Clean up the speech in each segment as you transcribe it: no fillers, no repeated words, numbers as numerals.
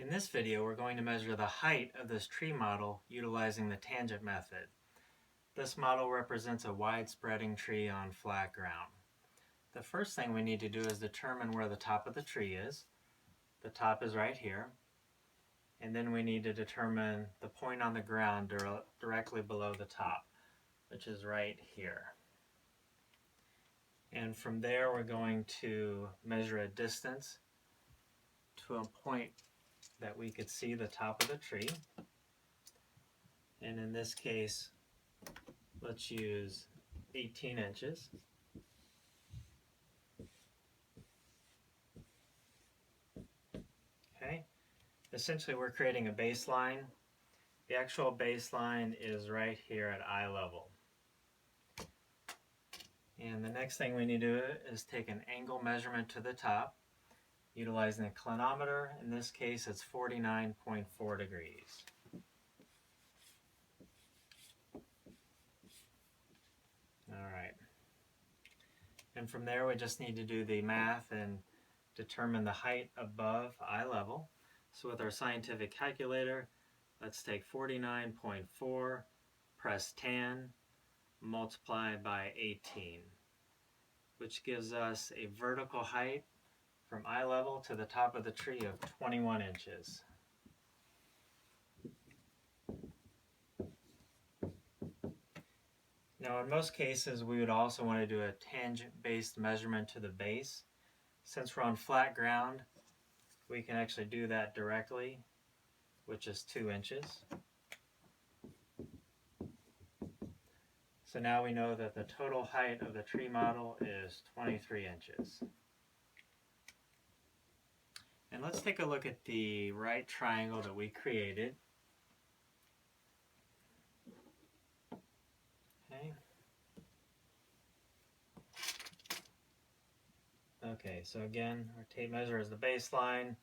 In this video, we're going to measure the height of this tree model utilizing the tangent method. This model represents a wide-spreading tree on flat ground. The first thing we need to do is determine where the top of the tree is. The top is right here. And then we need to determine the point on the ground directly below the top, which is right here. And from there, we're going to measure a distance to a point that we could see the top of the tree. And in this case, let's use 18 inches. Okay, essentially we're creating a baseline. The actual baseline is right here at eye level. And the next thing we need to do is take an angle measurement to the top utilizing a clinometer. In this case, it's 49.4 degrees. Alright. And from there, we just need to do the math and determine the height above eye level. So with our scientific calculator, let's take 49.4, press tan, multiply by 18, which gives us a vertical height from eye level to the top of the tree of 21 inches. Now in most cases we would also want to do a tangent-based measurement to the base. Since we're on flat ground, we can actually do that directly, which is 2 inches. So now we know that the total height of the tree model is 23 inches. And let's take a look at the right triangle that we created. Okay, so again, our tape measure is the baseline.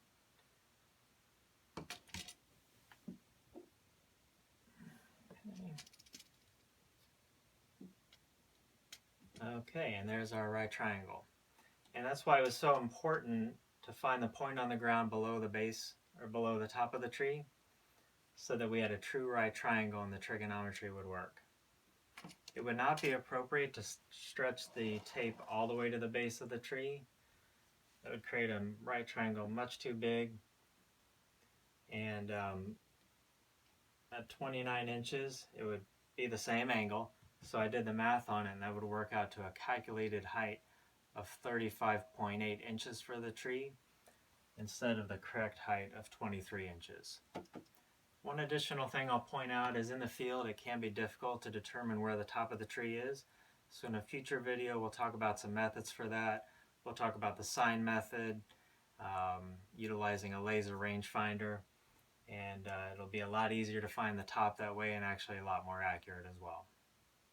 Okay, and there's our right triangle. And that's why it was so important to find the point on the ground below the base or below the top of the tree so that we had a true right triangle and the trigonometry would work. It would not be appropriate to stretch the tape all the way to the base of the tree. That would create a right triangle much too big. And at 29 inches, it would be the same angle. So I did the math on it, and that would work out to a calculated height of 35.8 inches for the tree instead of the correct height of 23 inches. One additional thing I'll point out is in the field it can be difficult to determine where the top of the tree is. So in a future video we'll talk about some methods for that. We'll talk about the sign method, utilizing a laser rangefinder, and it'll be a lot easier to find the top that way and actually a lot more accurate as well.